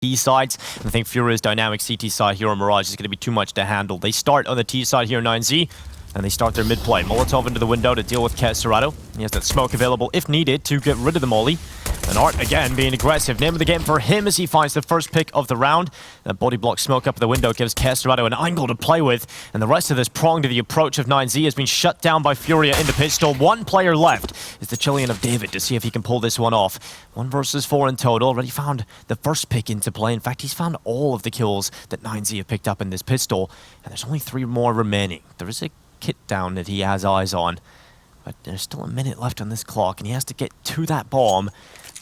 T sides. I think Furia's dynamic CT side here on Mirage is going to be too much to handle. They start on the T side here, 9Z, and they start their mid play. Molotov into the window to deal with Queda. He has that smoke available if needed to get rid of the molly. And Art again being aggressive. Name of the game for him as he finds the first pick of the round. That body block smoke up the window gives Queda an angle to play with. And the rest of this prong to the approach of 9Z has been shut down by Furia into pistol. One player left is the Chilean of David to see if he can pull this one off. 1 versus 4 in total. Already found the first pick into play. In fact, he's found all of the kills that 9Z have picked up in this pistol. And there's only 3 more remaining. There is a kit down that he has eyes on. But there's still a minute left on this clock, and he has to get to that bomb.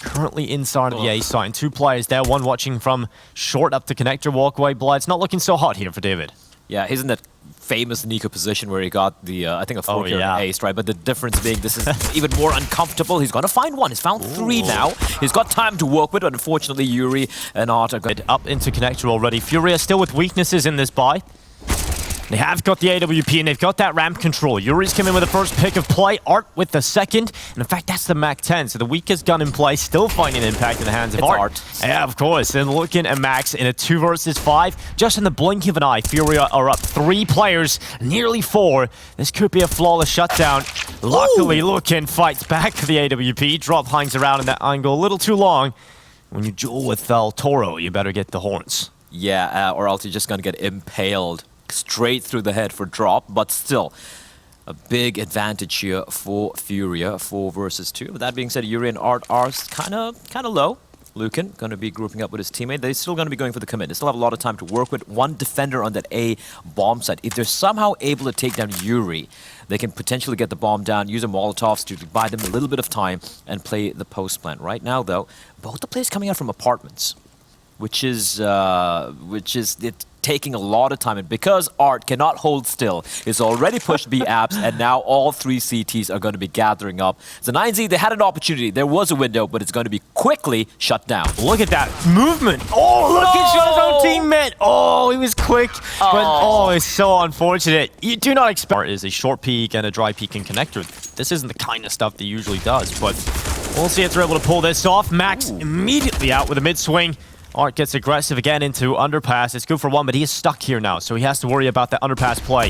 Currently inside of the A site, and 2 players there, one watching from short up the connector walkway. Blood, it's not looking so hot here for David. Yeah, he's in that famous niko position where he got the, I think, a 4 ace, right? But the difference being this is even more uncomfortable. He's going to find one. He's found 3 now. He's got time to work with, but unfortunately, Yuri and Art are going up into connector already. Furia still with weaknesses in this buy. They have got the AWP and they've got that ramp control. Yuri's come in with the first pick of play, Art with the second, and in fact that's the Mac 10, so the weakest gun in play, still finding impact in the hands of Art. Yeah, of course, and looking at Max in a 2 versus 5, just in the blink of an eye, Furia are up 3 players, nearly 4. This could be a flawless shutdown. Luckily, Luken fights back for the AWP, Drop hangs around in that angle a little too long. When you duel with El Toro, you better get the horns. Yeah, or else you're just gonna get impaled straight through the head for Drop, but still a big advantage here for Furia, 4 versus 2. With that being said, Yuri and Art are kind of low. Luken going to be grouping up with his teammate. They're still going to be going for the commit. They still have a lot of time to work with. 1 defender on that A bomb site. If they're somehow able to take down Yuri, they can potentially get the bomb down, use a Molotovs to buy them a little bit of time and play the post plant. Right now, though, both the players coming out from apartments, which is it taking a lot of time, and because Art cannot hold still, he's already pushed B apps, and now all 3 CTs are going to be gathering up. So 9Z, they had an opportunity. There was a window, but it's going to be quickly shut down. Look at that movement. Oh, look, he shot his own teammate. Oh, he was quick, but it's so unfortunate. You do not expect Art is a short peek and a dry peek in connector. This isn't the kind of stuff that he usually does, but we'll see if they're able to pull this off. Max immediately out with a mid swing. Art gets aggressive again into underpass. It's good for 1, but he is stuck here now, so he has to worry about that underpass play.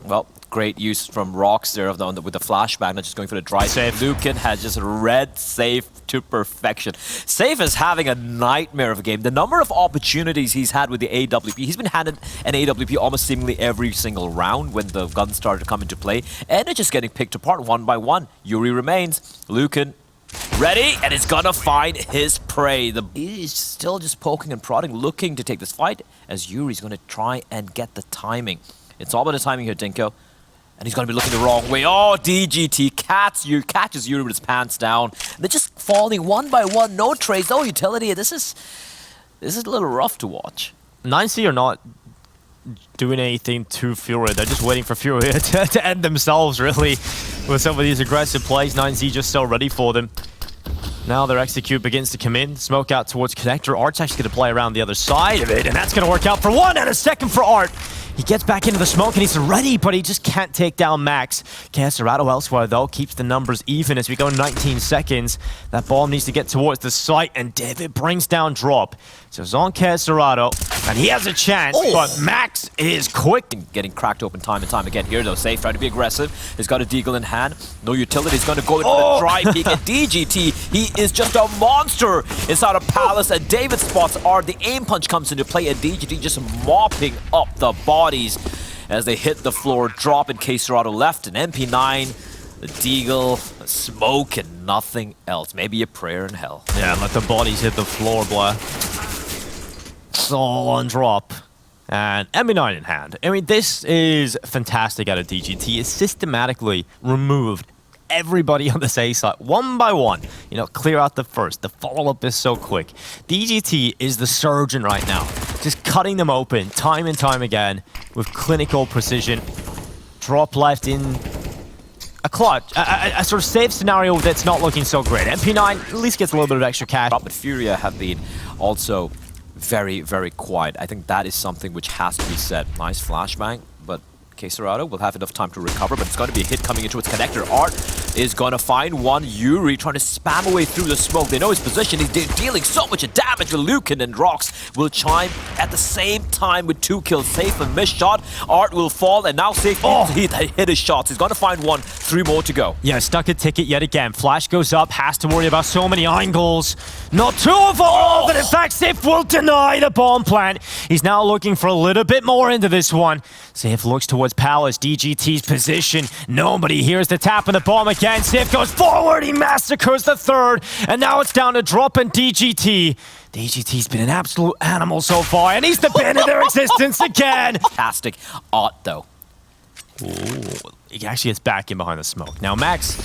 Well, great use from Rocks there with the flashbang, not just going for the dry save. Luken has just read safe to perfection. Safe is having a nightmare of a game. The number of opportunities he's had with the AWP, he's been handed an AWP almost seemingly every single round when the guns started to come into play, and it's just getting picked apart 1 by 1. Yuri remains. Luken ready, and it's gonna find his prey. He's still just poking and prodding, looking to take this fight, as Yuri's gonna try and get the timing. It's all about the timing here, Dinko. And he's gonna be looking the wrong way. Oh, DGT catches Yuri with his pants down. They're just falling 1 by 1, no trace, no utility. This is a little rough to watch. 9C are not doing anything to Furia. They're just waiting for Furia to end themselves, really, with some of these aggressive plays. 9Z just so ready for them. Now their execute begins to come in. Smoke out towards connector. Art's actually going to play around the other side of it, and that's going to work out for 1 and a second for Art. He gets back into the smoke and he's ready, but he just can't take down Max. Queda elsewhere, though, keeps the numbers even as we go 19 seconds. That ball needs to get towards the site, and David brings down Drop. So it's on Queda, and he has a chance, but Max is quick. Getting cracked open time and time again here, though. Safe, trying to be aggressive. He's got a deagle in hand. No utility. He's going to go in for the dry peek. And DGT, he is just a monster inside of Palace. And David spots Art. The aim punch comes into play, and DGT just mopping up the bodies as they hit the floor. Drop in Queda left, an MP9, the deagle, a smoke, and nothing else. Maybe a prayer in hell. Yeah, let the bodies hit the floor, blah. It's all on Drop. And MP9 in hand. I mean, this is fantastic out of DGT. It's systematically removed everybody on this A side, 1 by 1. You know, clear out the first. The follow-up is so quick. DGT is the surgeon right now. Just cutting them open time and time again with clinical precision. Drop left in a clutch, a sort of safe scenario that's not looking so great. MP9 at least gets a little bit of extra cash. But Furia have been also very, very quiet. I think that is something which has to be said. Nice flashbang, but Queda will have enough time to recover, but it's going to be a hit coming into its connector. Art is gonna find one. Yuri trying to spam away through the smoke. They know his position. He's dealing so much damage with Luken, and Rox will chime at the same time with 2 kills. Safe and missed shot. Art will fall, and now Safe hit his shots. He's gonna find 1. 3 more to go. Yeah, stuck a ticket yet again. Flash goes up, has to worry about so many angles. Not 2 of all, but in fact, Safe will deny the bomb plant. He's now looking for a little bit more into this one. Safe looks towards Palace, DGT's position. Nobody hears the tap on the bomb again. Safe goes forward, he massacres the 3rd, and now it's down to Drop and DGT. DGT's been an absolute animal so far, and he's the bane of their existence again. Fantastic art, though. Ooh, he actually gets back in behind the smoke. Now, Max,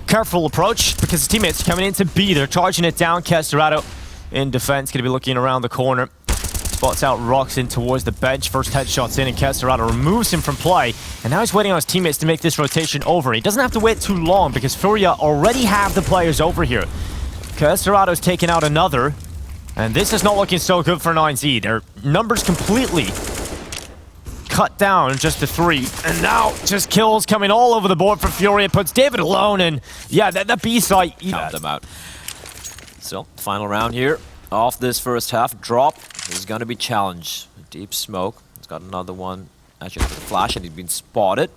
careful approach, because his teammates coming in to B. They're charging it down. Queda in defense, going to be looking around the corner. Spots out Rox in towards the bench. First headshot's in, and Queda removes him from play. And now he's waiting on his teammates to make this rotation over. He doesn't have to wait too long, because Furia already have the players over here. Queda's taking out another. And this is not looking so good for 9Z. Their numbers completely cut down just to 3. And now just kills coming all over the board for Furia. Puts David alone, and yeah, that B site. Count them out. So, final round here. Off this first half. Drop is going to be challenged. Deep smoke. He's got another one. Actually, for the flash, and he's been spotted.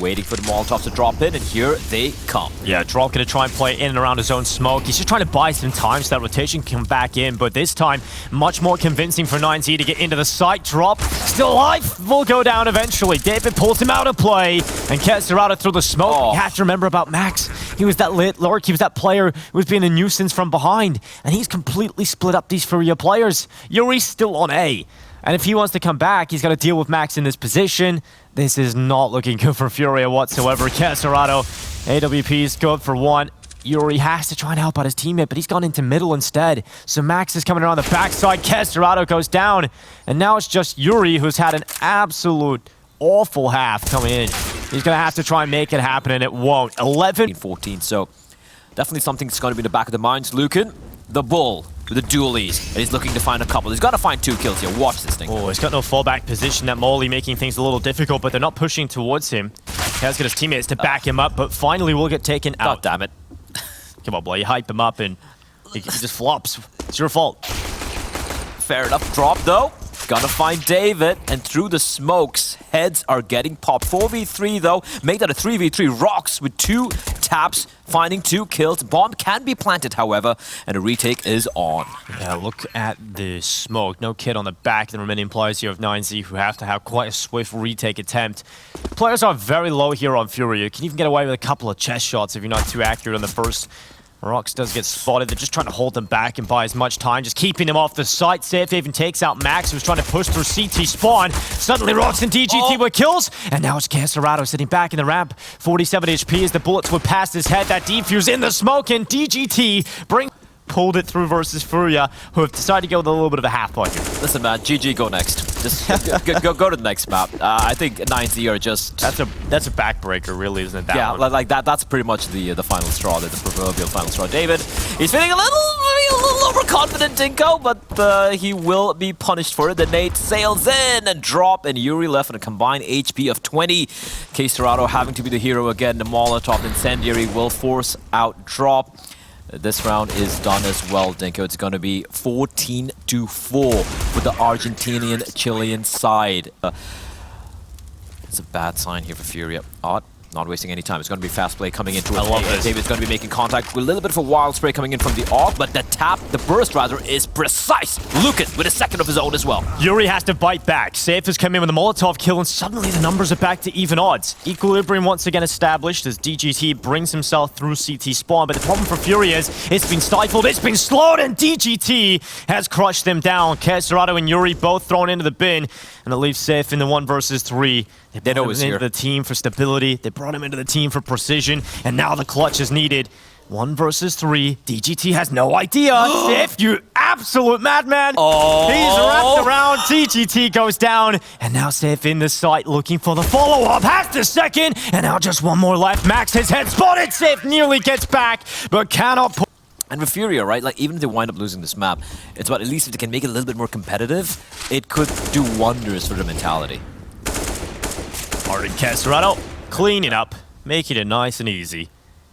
Waiting for the Molotovs to drop in, and here they come. Yeah, Drop gonna try and play in and around his own smoke. He's just trying to buy some time so that rotation can come back in, but this time, much more convincing for 9Z to get into the site. Drop, still alive, will go down eventually. David pulls him out of play, and Queda through the smoke. Oh. You have to remember about Max. He was that lit lurk, he was that player who was being a nuisance from behind, and he's completely split up these Furia players. Yuri's still on A. And if he wants to come back, he's got to deal with Max in this position. This is not looking good for Furia whatsoever. Queda, AWP is good for 1. Yuri has to try and help out his teammate, but he's gone into middle instead. So Max is coming around the backside. Queda goes down. And now it's just Yuri, who's had an absolute awful half coming in. He's going to have to try and make it happen, and it won't. 11-14, so definitely something that's going to be in the back of the minds. Luken, the bull. With the dualies, and he's looking to find a couple. He's got to find 2 kills here. Watch this thing. Oh, he's got no fallback position. That Molly making things a little difficult, but they're not pushing towards him. He has got his teammates to back him up, but finally will get taken out. God damn it. Come on, boy. You hype him up, and he just flops. It's your fault. Fair enough. Drop, though. Gonna find David, and through the smokes, heads are getting popped. 4v3, though. Make that a 3v3. Rox with 2 taps, finding 2 kills. Bomb can be planted, however, and a retake is on. Yeah, look at the smoke. No kid on the back. The remaining players here of 9Z who have to have quite a swift retake attempt. Players are very low here on Furia. You can even get away with a couple of chest shots if you're not too accurate on the first. Rox does get spotted. They're just trying to hold them back and buy as much time, just keeping him off the site. Safe even takes out Max, who's trying to push through CT spawn. Suddenly, Rox and DGT with kills, and now it's Queda sitting back in the ramp. 47 HP as the bullets would pass his head. That defuse in the smoke, and DGT pulled it through versus Furia, who have decided to go with a little bit of a half point here. Listen, man, GG, go next. Just go to the next map. I think 9Z are just... That's a backbreaker, really, isn't it? That yeah, one? like that. That's pretty much the final straw, the proverbial final straw. David, he's feeling a little overconfident, Dinko, but he will be punished for it. The nade sails in and Drop, and Yuri left with a combined HP of 20. Queda having to be the hero again. The Molotov incendiary will force out Drop. This round is done as well, Dinko. It's going to be 14-4 for the Argentinian-Chilean side. It's a bad sign here for Furia. Odd. Not wasting any time. It's going to be fast play coming into it. I love this. David's going to be making contact with a little bit of a wild spray coming in from the AUG, but the burst rather, is precise. Luken with a second of his own as well. Yuri has to bite back. Safe has come in with a Molotov kill, and suddenly the numbers are back to even odds. Equilibrium once again established as DGT brings himself through CT spawn, but the problem for Furia is it's been stifled, it's been slowed, and DGT has crushed them down. Queda and Yuri both thrown into the bin, and it leaves Safe in the 1 versus 3. They know brought him into the team for stability. They brought him into the team for precision. And now the clutch is needed. 1 versus 3. DGT has no idea. Sif, you absolute madman. Oh. He's wrapped around. DGT goes down. And now Sif in the site looking for the follow-up. Has the second. And now just 1 more left. Max, his head spotted. Sif nearly gets back, but cannot pull. And with Furia, right, like even if they wind up losing this map, it's about at least if they can make it a little bit more competitive, it could do wonders for their mentality. Queda cleaning up. making it nice and easy.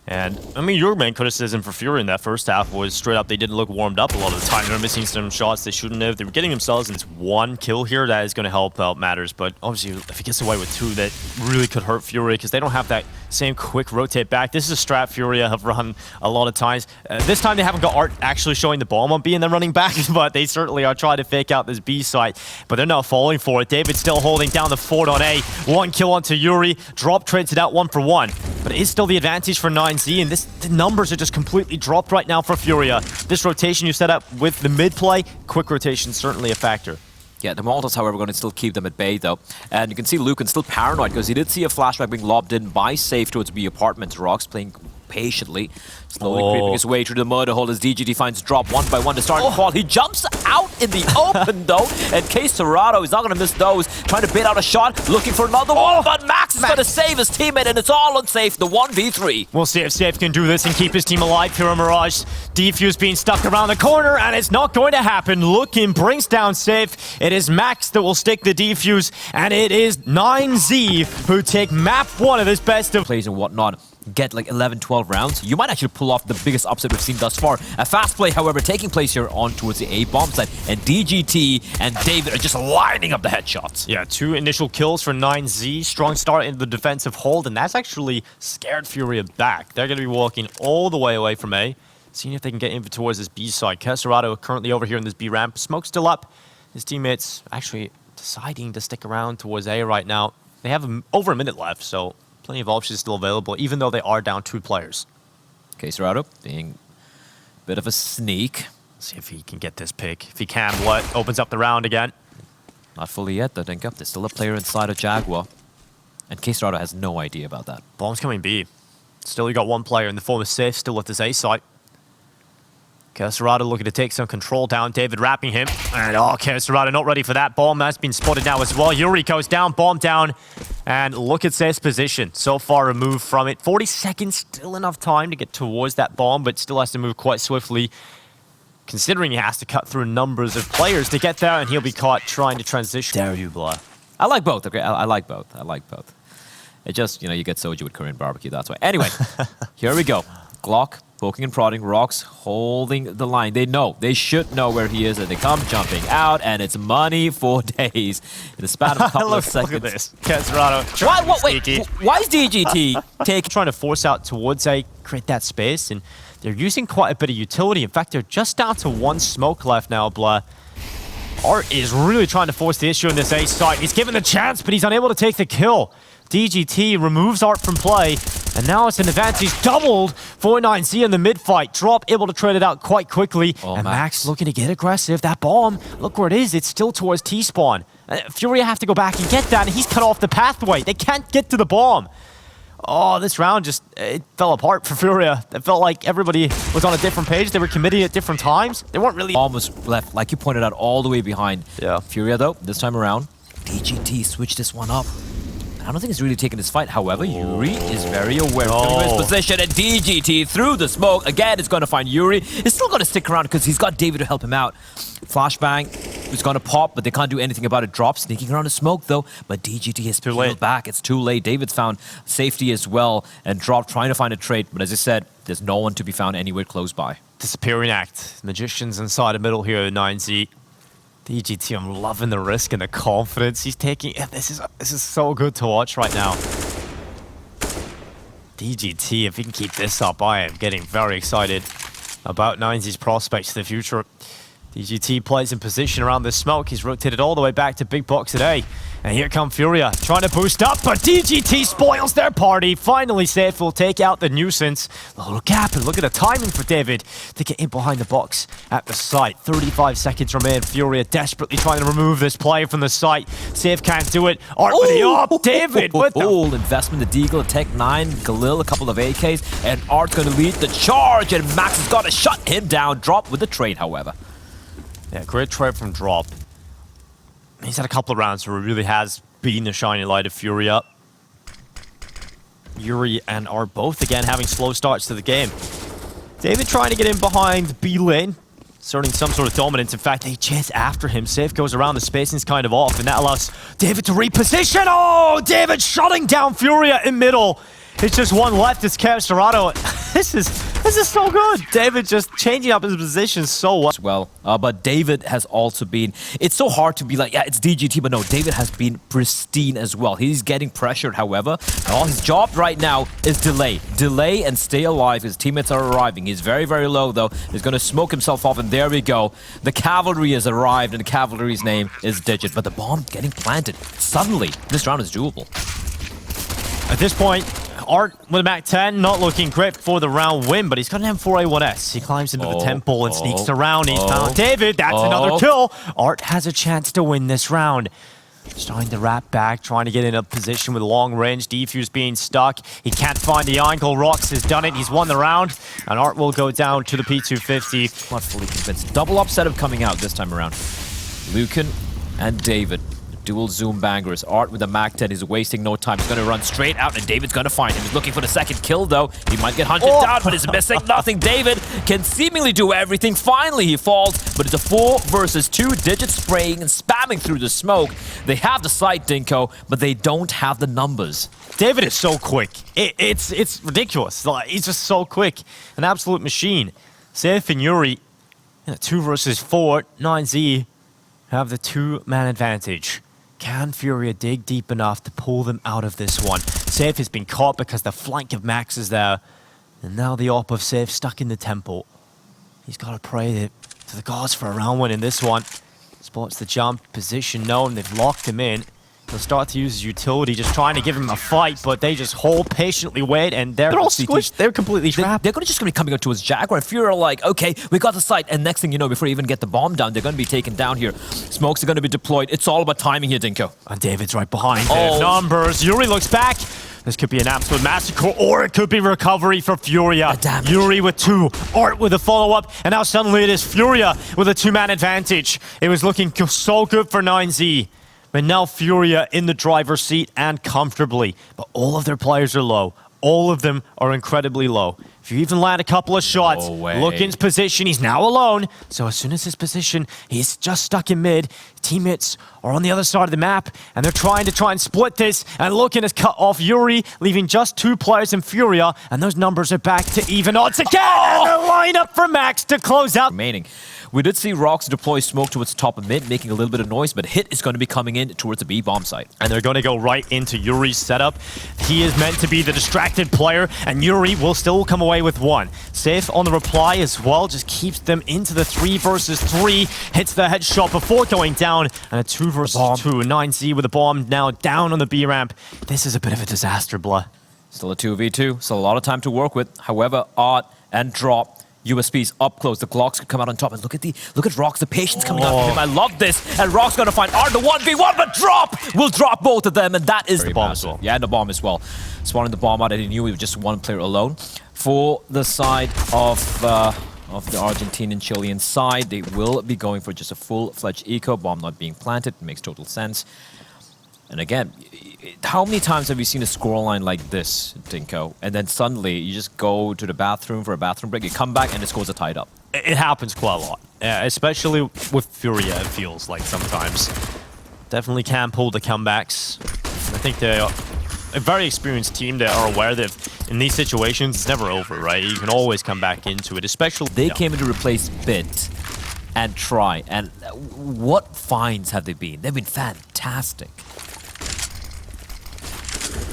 And, I mean, your main criticism for Furia in that first half was straight up they didn't look warmed up a lot of the time. They were missing some shots they shouldn't have. They were getting themselves into one kill here. That is going to help out matters. But obviously, if he gets away with two, that really could hurt Furia because they don't have that same quick rotate back. This is a strat Furia have run a lot of times. This time they haven't got Art actually showing the bomb on B and then running back, but they certainly are trying to fake out this B site. But they're not falling for it. David still holding down the fort on A. One kill onto Yuri. Drop trades it out 1-for-1. But it is still the advantage for 9Z, and the numbers are just completely dropped right now for Furia. This rotation you set up with the mid play, quick rotation certainly a factor. Yeah, the Momentos, however, going to still keep them at bay, though. And you can see luken still paranoid because he did see a flashback being lobbed in by Safe towards B apartments. Rocks playing patiently, slowly creeping his way through the mud hole as DGT finds drop one by one to start the fall. He jumps out in the open, though, and Cerrado is not going to miss those. Trying to bait out a shot, looking for another one, but Max is going to save his teammate, and it's all on Safe, the 1v3. We'll see if Safe can do this and keep his team alive here on Mirage. Defuse being stuck around the corner, and it's not going to happen. Luken brings down Safe. It is Max that will stick the defuse, and it is 9Z who take map one of this best of plays and whatnot. Get like 11-12 rounds, you might actually pull off the biggest upset we've seen thus far. A fast play, however, taking place here on towards the A bomb site, and DGT and David are just lining up the headshots. Yeah, 2 initial kills for 9Z. Strong start into the defensive hold, and that's actually scared Furia back. They're going to be walking all the way away from A, seeing if they can get in towards this B side. Cerrado currently over here in this B ramp. Smoke still up. His teammates actually deciding to stick around towards A right now. They have over a minute left, so plenty of options still available, even though they are down 2 players. Cerrado being a bit of a sneak. See if he can get this pick. If he can, what? Opens up the round again. Not fully yet, though, Dinka. There's still a player inside of Jaguar. And Cerrado has no idea about that. Bomb's coming B. Still, you got one player in the form of Safe still at this A site. Cerrado looking to take some control down. David wrapping him. And Cerrado not ready for that. Bomb has been spotted now as well. Yuri goes down, bomb down. And look at Seth's position. So far removed from it. 40 seconds, still enough time to get towards that bomb, but still has to move quite swiftly. Considering he has to cut through numbers of players to get there, and he'll be caught trying to transition. Dare you, Blah. I like both, okay? I like both. I like both. It just, you get soju with Korean barbecue, that's why. Anyway, here we go. Glock, poking and prodding, Rocks holding the line. They know, they should know where he is, and they come jumping out, and it's money for days. In the span of a couple of seconds. Look at this. Cerrado. Why is DGT trying to force out towards A, create that space, and they're using quite a bit of utility. In fact, they're just down to 1 smoke left now, Blah. Art is really trying to force the issue in this A site. He's given the chance, but he's unable to take the kill. DGT removes Art from play, and now it's an advantage doubled for 9Z in the mid-fight. Drop able to trade it out quite quickly, and Max looking to get aggressive. That bomb, look where it is. It's still towards T-spawn. Furia have to go back and get that, and he's cut off the pathway. They can't get to the bomb. Oh, this round just it fell apart for Furia. It felt like everybody was on a different page. They were committing at different times. They weren't really almost left, like you pointed out, all the way behind. Yeah. Furia, though, this time around, DGT switched this one up. I don't think he's really taking this fight. However, Yuri is very aware of his position, and DGT through the smoke. Again, is going to find Yuri. He's still going to stick around because he's got David to help him out. Flashbang is going to pop, but they can't do anything about it. Drop sneaking around the smoke, though. But DGT has peeled back. It's too late. David's found safety as well, and Drop trying to find a trade. But as I said, there's no one to be found anywhere close by. Disappearing act. Magicians inside the middle here at 9Z. DGT, I'm loving the risk and the confidence he's taking. This is so good to watch right now. DGT, if he can keep this up, I am getting very excited about 9Z's prospects for the future. DGT plays in position around this smoke. He's rotated all the way back to big box at A. And here come Furia, trying to boost up, but DGT spoils their party. Finally, Safe will take out the nuisance. A little gap, and look at the timing for David to get in behind the box at the site. 35 seconds remain. Furia desperately trying to remove this player from the site. Safe can't do it. Art with the up. David with the full investment. The Deagle, Tech 9, Galil, a couple of AKs, and Art's going to lead the charge, and Max has got to shut him down. Drop with the trade, however. Yeah, great trade from Drop. He's had a couple of rounds where he really has been the shining light of Furia. Yuri and Art both, again, having slow starts to the game. David trying to get in behind B lane, asserting some sort of dominance. In fact, they chase after him. Safe goes around, the spacing's kind of off, and that allows David to reposition. Oh, David shutting down Furia in middle. It's just one left. It's Serato. This is so good. David just changing up his position so well. As well, but David has also been. It's so hard to be like, yeah, it's DGT, but no, David has been pristine as well. He's getting pressured, however. All his job right now is delay and stay alive. His teammates are arriving. He's very, very low though. He's going to smoke himself off, and there we go. The cavalry has arrived, and the cavalry's name is Digit. But the bomb getting planted. Suddenly, this round is doable. At this point, Art with a Mac 10, not looking great for the round win, but he's got an M4A1S. He climbs into the temple and sneaks around. He's found David. That's another kill. Art has a chance to win this round. Starting to wrap back, trying to get in a position with long range. Defuse being stuck. He can't find the angle. Rox has done it. He's won the round. And Art will go down to the P250. Not fully convinced. Double upset of coming out this time around. Luken and David. Dual zoom bangers. Art with the Mac 10 is wasting no time. He's going to run straight out, and David's going to find him. He's looking for the second kill, though. He might get hunted down, but he's missing nothing. David can seemingly do everything. Finally, he falls, but it's a 4 versus 2. Digit spraying and spamming through the smoke. They have the sight, Dinko, but they don't have the numbers. David is so quick. It's ridiculous. Like, he's just so quick. An absolute machine. Sif and Yuri in a 2 versus 4. 9Z have the 2-man advantage. Can Furia dig deep enough to pull them out of this one? Safe has been caught because the flank of Max is there. And now the op of Safe stuck in the temple. He's got to pray to the gods for a round win in this one. Spots the jump, position known, they've locked him in. He'll start to use his utility, just trying to give him a fight, but they just hold, patiently wait, and they're all squished. They're completely trapped. They're just going to be coming up towards Jaguar, and Fury are like, okay, we got the sight, and next thing you know, before you even get the bomb down, they're going to be taken down here. Smokes are going to be deployed. It's all about timing here, Dinko. And David's right behind him. Numbers. Yuri looks back. This could be an absolute massacre, or it could be recovery for Furia. Yuri with 2, Art with a follow-up, and now suddenly it is Furia with a 2-man advantage. It was looking so good for 9Z. But now Furia in the driver's seat and comfortably. But all of their players are low. All of them are incredibly low. If you even land a couple of shots, Luken's position, he's now alone. So as soon as his position, he's just stuck in mid. Teammates are on the other side of the map, and they're trying to split this. And Luken has cut off Yuri, leaving just 2 players in Furia. And those numbers are back to even odds again. And the lineup for Max to close out. Remaining. We did see Rox deploy smoke towards top of mid, making a little bit of noise, but Hit is going to be coming in towards the B bomb site. And they're going to go right into Yuri's setup. He is meant to be the distracted player, and Yuri will still come away with 1. Safe on the reply as well, just keeps them into the 3 versus 3. Hits the headshot before going down, and a 2 versus 2. 9Z with a bomb now down on the B ramp. This is a bit of a disaster, blah. Still a 2v2, still a lot of time to work with. However, Art and Drop. USPs up close. The Glocks could come out on top. And look at Rox, the patience coming out of him. I love this. And Rock's gonna find Art the 1v1, but Drop will drop both of them, and that is the bomb as well. Yeah, and the bomb as well. Spawning the bomb out, and he knew he was just 1 player alone. For the side of the Argentinian Chilean side, they will be going for just a full-fledged eco. Bomb not being planted. It makes total sense. And again, how many times have you seen a scoreline like this, Dinko? And then suddenly you just go to the bathroom for a bathroom break, you come back and the scores are tied up. It happens quite a lot, especially with Furia, it feels like sometimes. Definitely can pull the comebacks. I think they are a very experienced team. They are aware that in these situations, it's never over, right? You can always come back into it, especially... They came in to replace Bit and Try, and what finds have they been? They've been fantastic.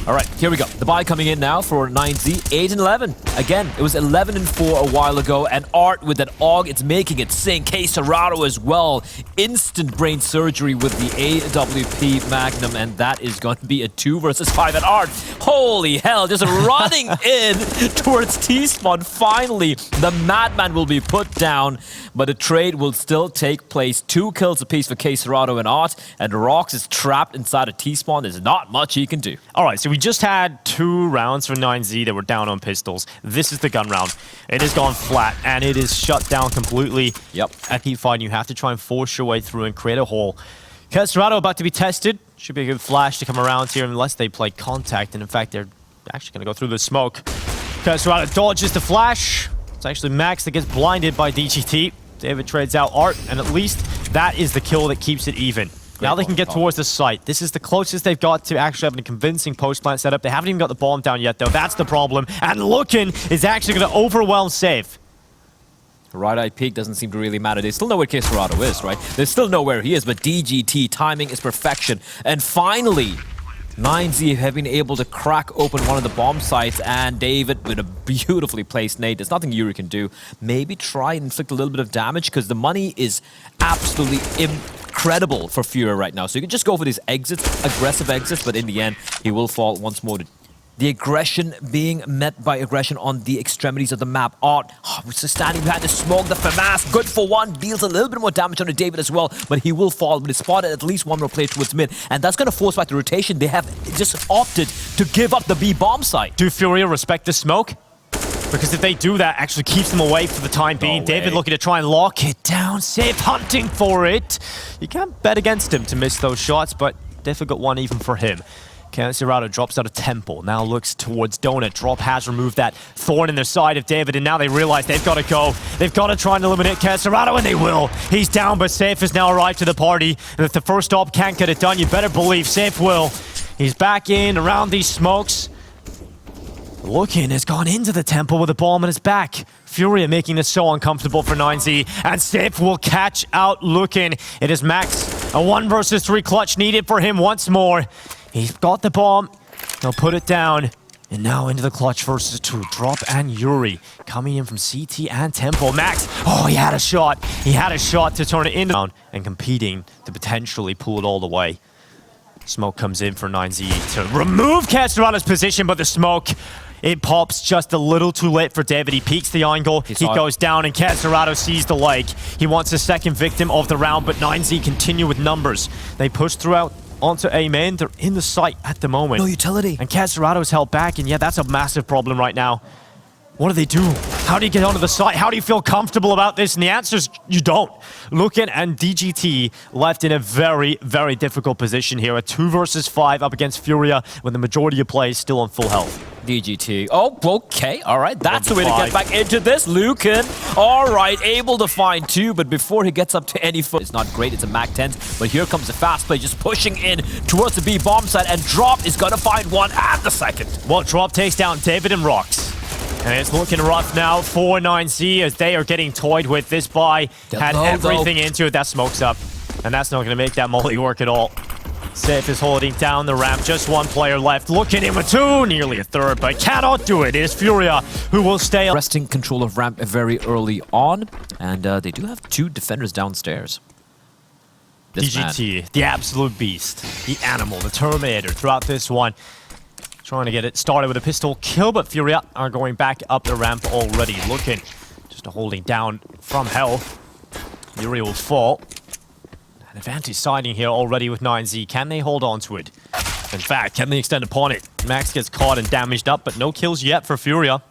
All right, here we go. The buy coming in now for 9Z, 8 and 11. Again, it was 11 and 4 a while ago, and Art with that AUG, it's making it sing. Serato as well. Instant brain surgery with the AWP Magnum, and that is going to be a 2 versus 5 at Art. Holy hell, just running in towards T-Spawn. Finally, the Madman will be put down, but the trade will still take place. 2 kills apiece for Serato and Art, and Rox is trapped inside a T-Spawn. There's not much he can do. All right, so we just had 2 rounds for 9Z that were down on pistols. This is the gun round. It has gone flat, and it is shut down completely. Yep. At P5, you have to try and force your way through and create a hole. Serato about to be tested. Should be a good flash to come around here unless they play contact. And in fact, they're actually going to go through the smoke. Serato dodges the flash. It's actually Max that gets blinded by DGT. David trades out Art, and at least that is the kill that keeps it even. Now they can get towards the site. This is the closest they've got to actually having a convincing post-plant setup. They haven't even got the bomb down yet, though. That's the problem. And luken is actually going to overwhelm Safe. Right-eye peek doesn't seem to really matter. They still know where queda is, right? They still know where he is, but DGT, timing is perfection. And finally, niko have been able to crack open one of the bomb sites, and David with a beautifully placed nade. There's nothing Yuri can do. Maybe try and inflict a little bit of damage, because the money is absolutely incredible for Furia right now. So you can just go for these exits, aggressive exits, but in the end, he will fall once more. The aggression being met by aggression on the extremities of the map. Art, just standing behind the smoke. The FAMAS, good for one, deals a little bit more damage on David as well, but he will fall. But it's spotted at least one more player towards mid, and that's going to force back the rotation. They have just opted to give up the B bomb site. Do Furia respect the smoke? Because if they do that, actually keeps them away for the time being. No David way. looking to try and lock it down. Safe hunting for it. You can't bet against him to miss those shots, but difficult one even for him. zywoo drops out of Temple, now looks towards Donut. Drop has removed that thorn in their side of David, and now they realize they've got to go. They've got to try and eliminate zywoo, and they will. He's down, but Safe has now arrived to the party. And if the first stop can't get it done, you better believe Safe will. He's back in, around these smokes. luken has gone into the Temple with a bomb on his back. Furia making this so uncomfortable for niko, and Safe will catch out luken. It is Max, a 1 versus 3 clutch needed for him once more. He's got the bomb, he'll put it down, and now into the clutch versus 2. Drop and Yuri coming in from CT and Temple. Max, oh, he had a shot. He had a shot to turn it into and competing to potentially pull it all the way. Smoke comes in for niko to remove zywoo's position, but the smoke, it pops just a little too late for David. He peeks the angle, he goes down, and zywoo sees the leg. He wants a second victim of the round, but niko continue with numbers. They push throughout onto A main. They're in the site at the moment. No utility. And zywoo is held back, and yeah, that's a massive problem right now. What do they do? How do you get onto the site? How do you feel comfortable about this? And the answer is you don't. luken and DGT left in a very, very difficult position here. A 2 versus 5 up against Furia when the majority of play is still on full health. DGT. Oh, okay. All right. That's the way to get back into this. luken, all right, able to find 2, but before he gets up to any foot, it's not great. It's a Mac 10, but here comes the fast play, just pushing in towards the B bomb site, and Drop is going to find 1 and the second. Well, Drop takes down David and Rocks. And it's looking rough now for niko as they are getting toyed with. This buy had everything into it. That smoke's up. And that's not going to make that molly work at all. Safe is holding down the ramp. Just 1 player left. Looking in with 2. Nearly a third, but cannot do it. It is Furia who will stay. Resting control of ramp very early on. And they do have 2 defenders downstairs. DGT, the absolute beast. The animal, the Terminator throughout this one. Trying to get it started with a pistol kill, but Furia are going back up the ramp already. luken just holding down from health. Yuri will fall. An advantage siding here already with niko. Can they hold on to it? In fact, can they extend upon it? Max gets caught and damaged up, but no kills yet for Furia.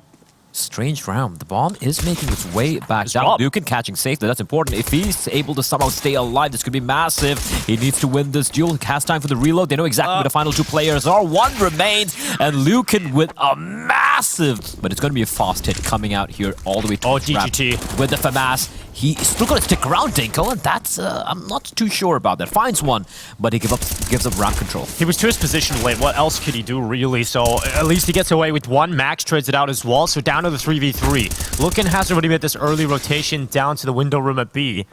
Strange round. The bomb is making its way back down. luken catching safely. That's important. If he's able to somehow stay alive, this could be massive. He needs to win this duel. Has time for the reload. They know exactly where the final 2 players are. 1 remains, and luken with a massive, but it's going to be a fast hit coming out here all the way to DGT with the FAMAS. He's still going to stick around, niko, and that's I'm not too sure about that. Finds 1, but he gives up ramp control. He was to his position late. What else could he do, really? So at least he gets away with 1. Max trades it out as well, so down to the 3v3. luken has already made this early rotation down to the window room at B.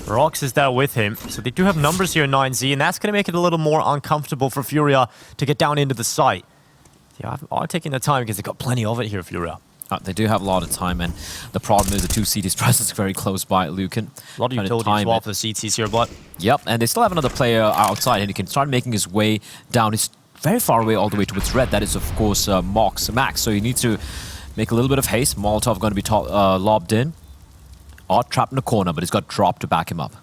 Rox is there with him, so they do have numbers here in niko, and that's going to make it a little more uncomfortable for Furia to get down into the site. Yeah, I'm taking the time because they've got plenty of it here, Furia. They do have a lot of time, and the problem is the 2 CTs presence very close by luken. A lot of utility as well for the CTs here, but... Yep, and they still have another player outside, and he can start making his way down. He's very far away all the way towards red. That is, of course, Max, so he needs to make a little bit of haste. Molotov going to be lobbed in. Art trapped in the corner, but he's got Drop to back him up.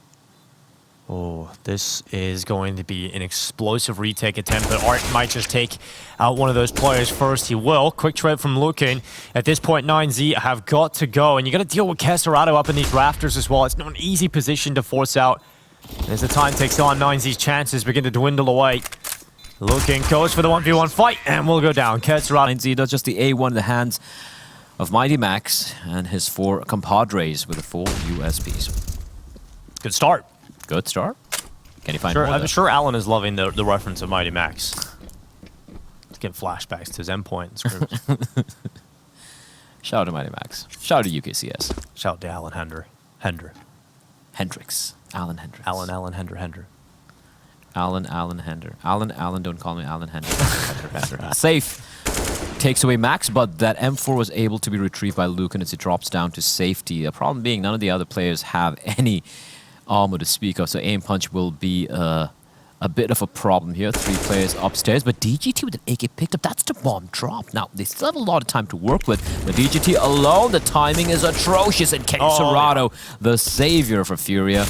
Oh, this is going to be an explosive retake attempt, but Art might just take out one of those players first. He will. Quick trade from luken. At this point, niko have got to go, and you got to deal with zywoo up in these rafters as well. It's not an easy position to force out. As the time takes on, niko's chances begin to dwindle away. luken goes for the 1v1 fight, and will go down. niko does just the A1 in the hands of Mighty Max and his 4 compadres with the 4 USBs. Good start. Good start. Can he find Sure, more? I'm sure Alan is loving the reference of Mighty Max. Let's get flashbacks to his endpoint script. Shout out to Mighty Max. Shout out to UKCS. Shout out to Alan Hender. Hendricks. Alan Hendricks. Alan Hender. Alan Hender. Alan, don't call me Alan Hender. Hender. Safe takes away Max, but that M4 was able to be retrieved by luken as he drops down to safety. The problem being none of the other players have any armor to speak of, so aim punch will be a bit of a problem here. 3 players upstairs, but DGT with an AK picked up. That's the bomb drop. Now, they still have a lot of time to work with, but DGT alone, the timing is atrocious, and xantares, the savior for Furia.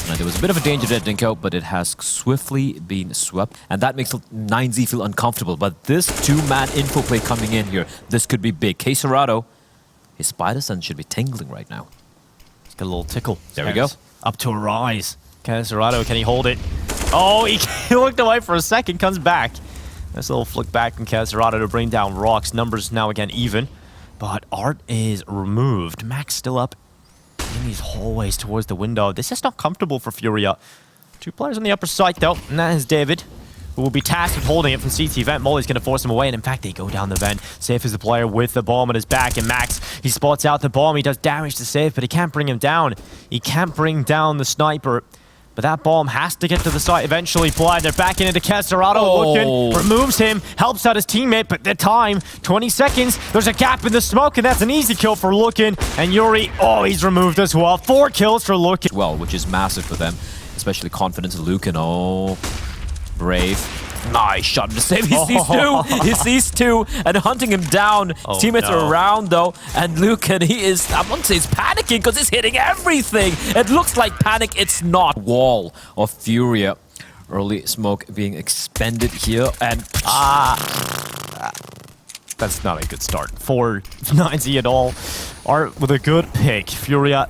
Now, there was a bit of a danger there, Dinko, but it has swiftly been swept, and that makes 9Z feel uncomfortable. But this 2-man info play coming in here, this could be big. xantares, his spider sense should be tingling right now. It's got a little tickle. There we go. Up to a rise. xantares, can he hold it? Oh, he looked away for a second, comes back. Nice little flick back from xantares to bring down Rocks. Numbers now again even, but Art is removed. Max still up in these hallways towards the window. This is not comfortable for Furia. 2 players on the upper side though, and that is David, who will be tasked with holding it from CT vent. Molly's going to force him away, and in fact, they go down the vent. Safe is the player with the bomb on his back, and Max, he spots out the bomb. He does damage to Safe, but he can't bring him down. He can't bring down the sniper. But that bomb has to get to the site eventually. Blind, they're backing into xantares. Luken removes him, helps out his teammate, but the time, 20 seconds. There's a gap in the smoke, and that's an easy kill for Luken. And Yuri, he's removed as well. 4 kills for Luken. Well, which is massive for them, especially confidence in Luken. Oh, brave. Nice shot to save. He sees 2. He sees 2 and hunting him down. His teammates are around though, and Luken, he is, I won't say he's panicking because he's hitting everything. It looks like panic. It's not. Wall of Furia. Early smoke being expended here, and that's not a good start for 9Z at all. Art with a good pick. Furia,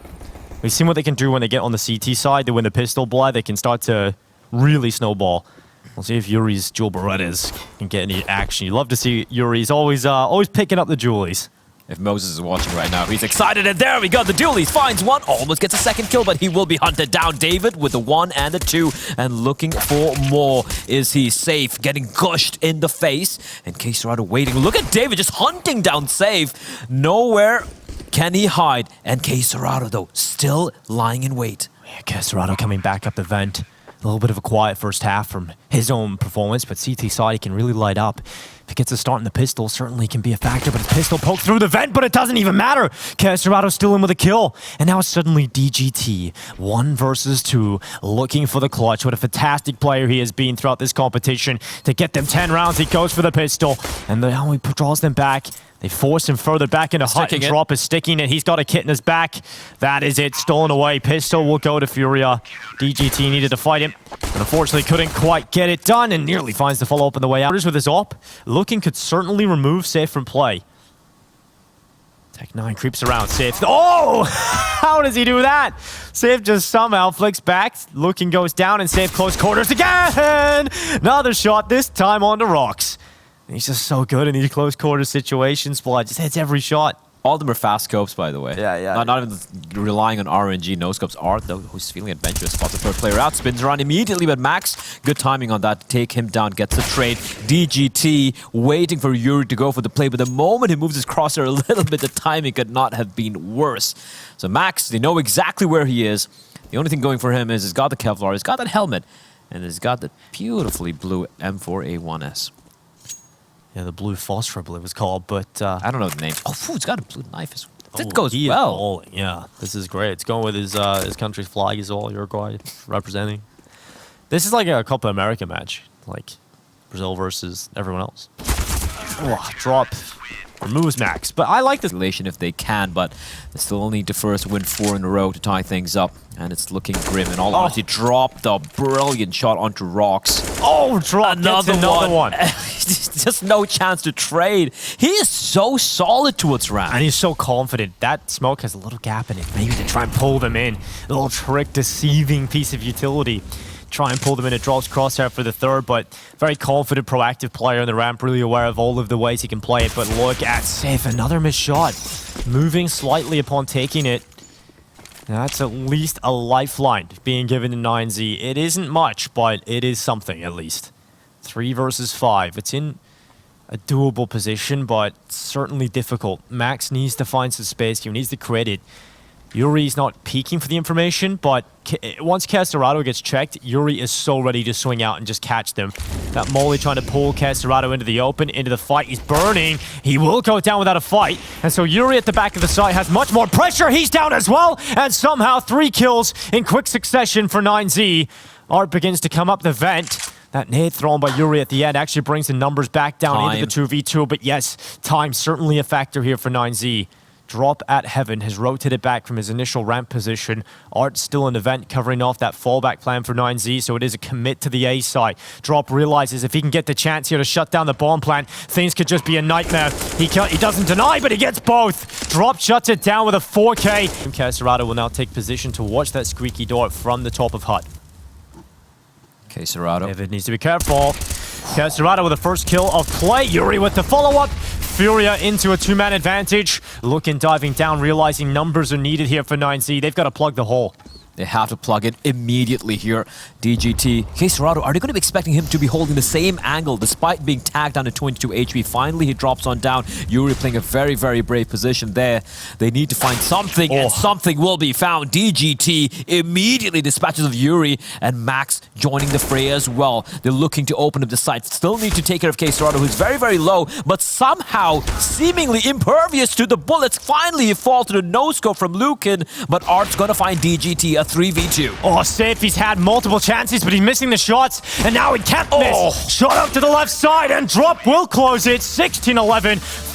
we've seen what they can do when they get on the CT side. They win the pistol blood. They can start to really snowball. We'll see if Yuri's Jewel Berettas can get any action. You love to see Yuri's always picking up the Julies. If Moses is watching right now, he's excited, and there we go. The Julies finds one, almost gets a second kill, but he will be hunted down. David with the 1 and the 2, and looking for more. Is he safe? Getting gushed in the face, and xantares waiting. Look at David just hunting down Safe. Nowhere can he hide, and xantares though still lying in wait. Yeah, xantares coming back up the vent. A little bit of a quiet first half from his own performance, but CT side he can really light up. If he gets a start in the pistol, certainly can be a factor, but his pistol poked through the vent, but it doesn't even matter. xantares still in with a kill, and now it's suddenly DGT. 1 versus 2, looking for the clutch. What a fantastic player he has been throughout this competition. To get them 10 rounds, he goes for the pistol, and now he draws them back. They force him further back into hut, and Drop is sticking it. He's got a kit in his back. That is it, stolen away. Pistol will go to Furia. DGT needed to fight him, but unfortunately couldn't quite get it done, and nearly finds the follow-up on the way out. With his op, Luken could certainly remove Safe from play. Tech9 creeps around Safe. Oh! How does he do that? Safe just somehow flicks back. Luken goes down, and Safe close quarters again! Another shot, this time on the Rocks. He's just so good in these close quarter situations. Blood just hits every shot. All of them are fast scopes, by the way. Yeah. Not even relying on RNG. No scopes. Art, though, who's feeling adventurous, spots the 3rd player out, spins around immediately, but Max, good timing on that to take him down, gets the trade. DGT waiting for Yuri to go for the play, but the moment he moves his crosshair a little bit, the timing could not have been worse. So Max, they know exactly where he is. The only thing going for him is he's got the Kevlar, he's got that helmet, and he's got the beautifully blue M4A1S. Yeah, the blue phosphor, I believe it's called, but I don't know the name. Oh, it's got a blue knife. That goes well. Yeah, this is great. It's going with his country's flag as well, Uruguay representing. This is like a Copa America match, like Brazil versus everyone else. Oh, drop. Removes Max, but I like this relation if they can, but they still need to first win 4 in a row to tie things up, and it's looking grim. And all honesty, dropped the brilliant shot onto Rocks. Oh, drop another one. Just no chance to trade. He is so solid towards round, and he's so confident. That smoke has a little gap in it, maybe to try and pull them in. A little trick, deceiving piece of utility. Try and pull them in. It drops crosshair for the 3rd, but very confident, proactive player on the ramp, really aware of all of the ways he can play it. But look at Safe, another missed shot. Moving slightly upon taking it. That's at least a lifeline being given to 9Z. It isn't much, but it is something at least. 3 versus 5. It's in a doable position, but certainly difficult. Max needs to find some space. He needs the credit. Yuri's not peeking for the information, but once Casterado gets checked, Yuri is so ready to swing out and just catch them. That Molly trying to pull Casterado into the open, into the fight. He's burning. He will go down without a fight. And so Yuri at the back of the site has much more pressure. He's down as well. And somehow 3 kills in quick succession for 9Z. Art begins to come up the vent. That nade thrown by Yuri at the end actually brings the numbers back down into the 2v2. But yes, time certainly a factor here for 9Z. Drop at Heaven has rotated back from his initial ramp position. Art still in the vent, covering off that fallback plan for 9Z, so it is a commit to the A side. Drop realizes if he can get the chance here to shut down the bomb plant, things could just be a nightmare. He doesn't deny, but he gets both. Drop shuts it down with a 4K. Casterado will now take position to watch that squeaky door from the top of hut. Casterado. David needs to be careful. Casterado with the first kill of play. Yuri with the follow-up. Furia into a 2-man advantage. Luken diving down, realizing numbers are needed here for 9Z. They've got to plug the hole. They have to plug it immediately here. DGT. Casterado, are they going to be expecting him to be holding the same angle despite being tagged down to 22 HP? Finally, he drops on down. Yuri playing a very, very brave position there. They need to find something, and something will be found. DGT immediately dispatches of Yuri, and Max joining the fray as well. They're looking to open up the site. Still need to take care of Casterado, who's very, very low, but somehow seemingly impervious to the bullets. Finally, he falls to the no-scope from Luken, but Art's going to find DGT. A 3v2. Oh, safe. He's had multiple chances, but he's missing the shots, and now he can't miss. Shot up to the left side, and Drop will close it. 16-11.